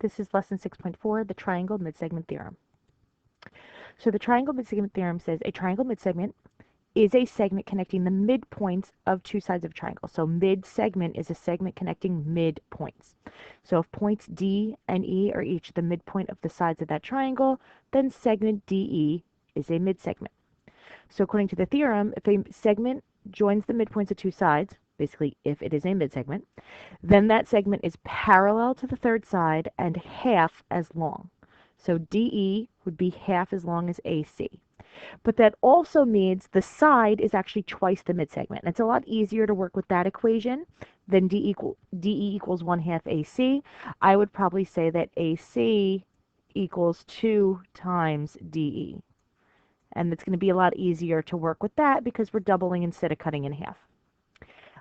This is lesson 6.4, the triangle midsegment theorem. So the triangle midsegment theorem says a triangle midsegment is a segment connecting the midpoints of two sides of a triangle. So midsegment is a segment connecting midpoints. So if points D and E are each the midpoint of the sides of that triangle, then segment DE is a midsegment. So according to the theorem, if a segment joins the midpoints of two sides, basically if it is a midsegment, then that segment is parallel to the third side and half as long. So DE would be half as long as AC. But that also means the side is actually twice the midsegment. And it's a lot easier to work with that equation than DE equals 1/2 AC. I would probably say that AC equals 2 times DE. And it's going to be a lot easier to work with that because we're doubling instead of cutting in half.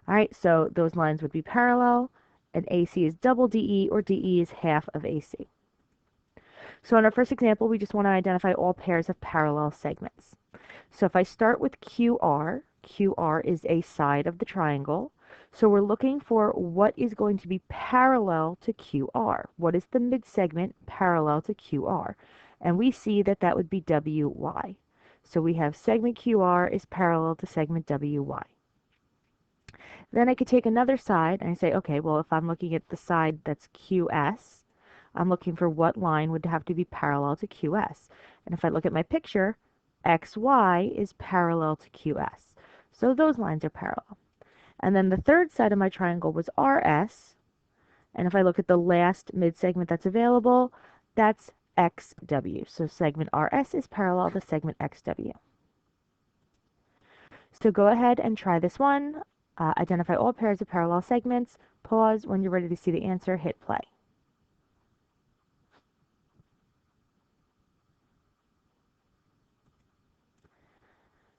All right, so those lines would be parallel, and AC is double DE, or DE is half of AC. So in our first example, we just want to identify all pairs of parallel segments. So if I start with QR, QR is a side of the triangle. So we're looking for what is going to be parallel to QR. What is the midsegment parallel to QR? And we see that that would be WY. So we have segment QR is parallel to segment WY. Then I could take another side and I say, okay, well, if I'm looking at the side that's QS, I'm looking for what line would have to be parallel to QS. And if I look at my picture, XY is parallel to QS. So those lines are parallel. And then the third side of my triangle was RS. And if I look at the last midsegment that's available, that's XW. So segment RS is parallel to segment XW. So go ahead and try this one. Identify all pairs of parallel segments. Pause. When you're ready to see the answer, hit play.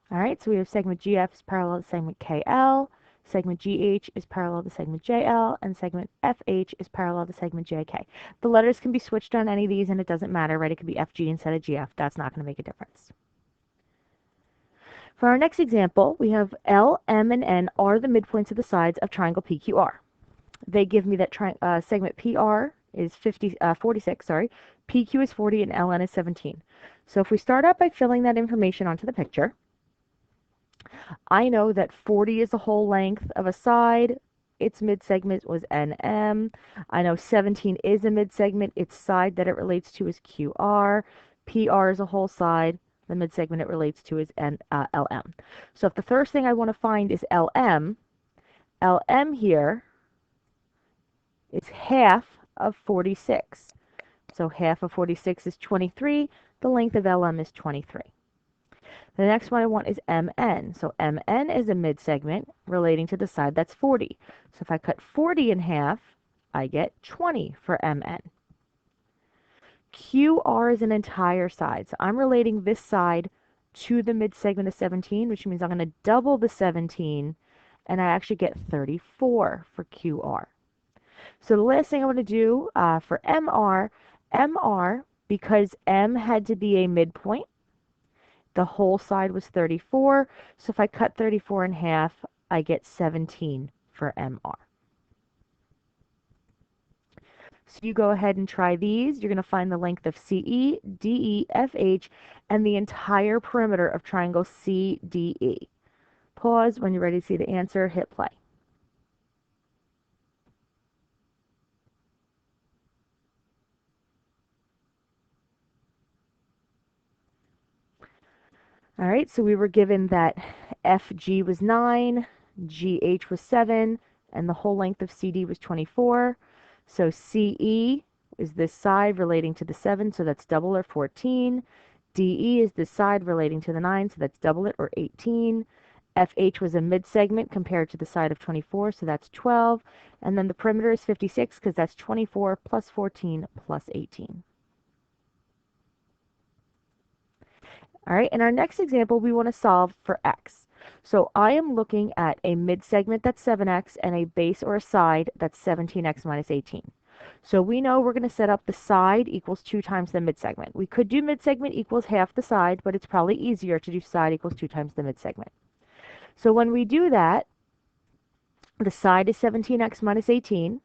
All right, so we have segment GF is parallel to segment KL, segment GH is parallel to segment JL, and segment FH is parallel to segment JK. The letters can be switched on any of these, and it doesn't matter, right? It could be FG instead of GF. That's not going to make a difference. For our next example, we have L, M, and N are the midpoints of the sides of triangle PQR. They give me that segment PR is 46, PQ is 40, and LN is 17. So if we start out by filling that information onto the picture, I know that 40 is the whole length of a side. Its midsegment was NM. I know 17 is a midsegment. Its side that it relates to is QR. PR is a whole side. The midsegment it relates to is LM. So if the first thing I want to find is LM, LM here is half of 46. So half of 46 is 23. The length of LM is 23. The next one I want is MN. So MN is a midsegment relating to the side that's 40. So if I cut 40 in half, I get 20 for MN. QR is an entire side. So I'm relating this side to the midsegment of 17, which means I'm going to double the 17, and I actually get 34 for QR. So the last thing I want to do for MR, because M had to be a midpoint, the whole side was 34, so if I cut 34 in half, I get 17 for MR. So you go ahead and try these. You're going to find the length of CE, DE, FH, and the entire perimeter of triangle CDE. Pause. When you're ready to see the answer, hit play. All right, so we were given that FG was 9, GH was 7, and the whole length of CD was 24. So CE is this side relating to the 7, so that's double or 14. DE is this side relating to the 9, so that's double it or 18. FH was a midsegment compared to the side of 24, so that's 12. And then the perimeter is 56 because that's 24 plus 14 plus 18. All right, in our next example, we want to solve for x. So I am looking at a midsegment that's 7x and a base or a side that's 17x minus 18. So we know we're going to set up the side equals 2 times the midsegment. We could do midsegment equals half the side, but it's probably easier to do side equals 2 times the midsegment. So when we do that, the side is 17x minus 18,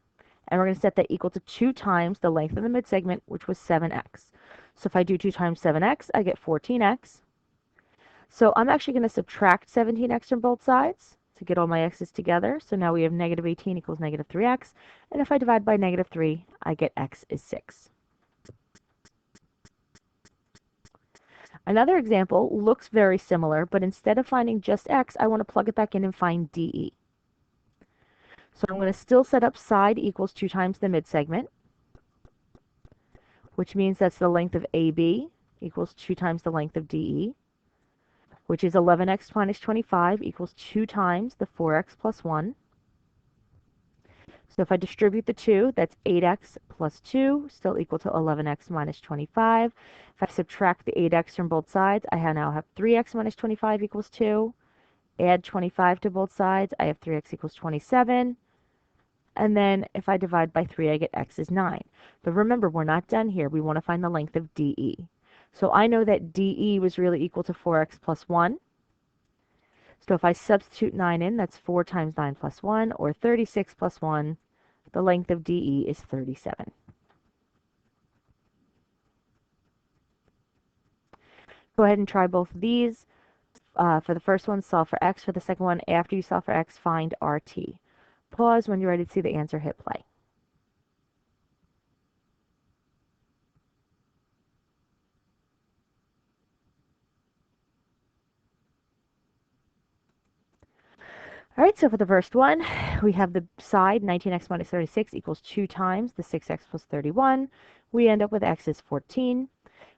And we're going to set that equal to 2 times the length of the midsegment, which was 7x. So if I do 2 times 7x, I get 14x. So I'm actually going to subtract 17x from both sides to get all my x's together. So now we have negative 18 equals negative 3x. And if I divide by negative 3, I get x is 6. Another example looks very similar, but instead of finding just x, I want to plug it back in and find DE. So I'm going to still set up side equals 2 times the midsegment, which means that's the length of AB equals 2 times the length of DE, which is 11x minus 25 equals 2 times the 4x plus 1. So if I distribute the 2, that's 8x plus 2, still equal to 11x minus 25. If I subtract the 8x from both sides, I now have 3x minus 25 equals 2. Add 25 to both sides, I have 3x equals 27. And then if I divide by 3, I get x is 9. But remember, we're not done here. We want to find the length of DE. So I know that DE was really equal to 4x plus 1. So if I substitute 9 in, that's 4 times 9 plus 1, or 36 plus 1. The length of DE is 37. Go ahead and try both of these. For the first one, solve for x. For the second one, after you solve for x, find RT. Pause when you're ready to see the answer, hit play. All right, so for the first one, we have the side 19x minus 36 equals 2 times the 6x plus 31. We end up with x is 14.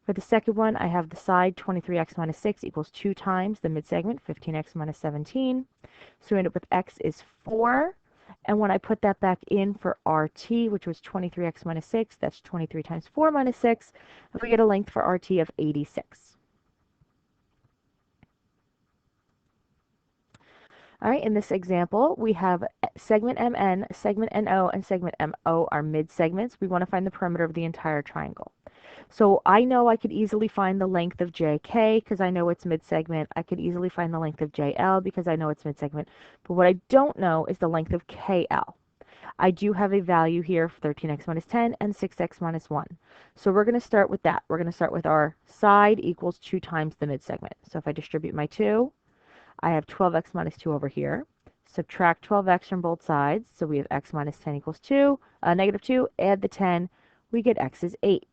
For the second one, I have the side 23x minus 6 equals 2 times the midsegment 15x minus 17. So we end up with x is 4. And when I put that back in for RT, which was 23x minus 6, that's 23 times 4 minus 6, and we get a length for RT of 86. All right, in this example, we have segment MN, segment NO, and segment MO are mid-segments. We want to find the perimeter of the entire triangle. So I know I could easily find the length of JK because I know it's mid-segment. I could easily find the length of JL because I know it's mid-segment. But what I don't know is the length of KL. I do have a value here of 13x minus 10 and 6x minus 1. So we're going to start with that. We're going to start with our side equals 2 times the mid-segment. So if I distribute my 2, I have 12x minus 2 over here. Subtract 12x from both sides, so we have x minus 10 equals 2, negative 2. Add the 10, we get x is 8.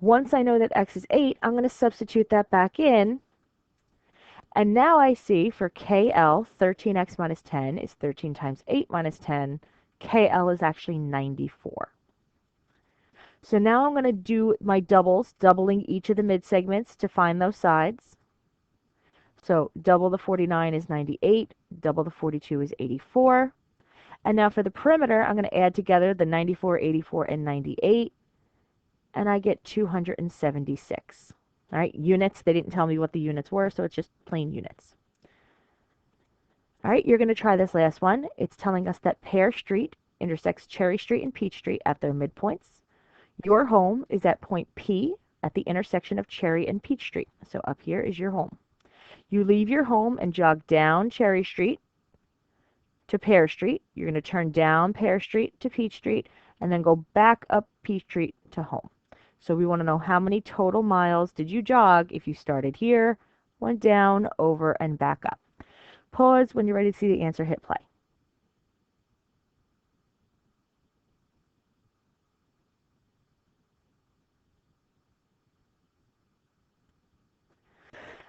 Once I know that x is 8, I'm going to substitute that back in. And now I see for KL, 13x minus 10 is 13 times 8 minus 10. KL is actually 94. So now I'm going to do my doubles, doubling each of the midsegments to find those sides. So double the 49 is 98, double the 42 is 84. And now for the perimeter, I'm going to add together the 94, 84, and 98, and I get 276. All right, units, they didn't tell me what the units were, so it's just plain units. All right, you're going to try this last one. It's telling us that Pear Street intersects Cherry Street and Peach Street at their midpoints. Your home is at point P at the intersection of Cherry and Peach Street. So up here is your home. You leave your home and jog down Cherry Street to Pear Street. You're going to turn down Pear Street to Peach Street and then go back up Peach Street to home. So we want to know how many total miles did you jog if you started here, went down, over, and back up. Pause when you're ready to see the answer, hit play.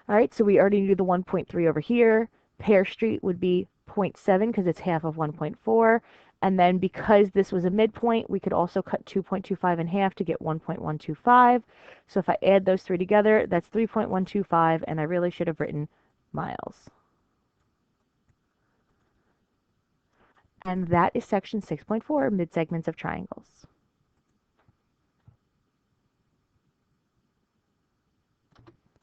All right, so we already knew the 1.3 over here. Pear Street would be 0.7 because it's half of 1.4. And then because this was a midpoint, we could also cut 2.25 in half to get 1.125. So if I add those three together, that's 3.125, and I really should have written miles. And that is section 6.4, midsegments of triangles.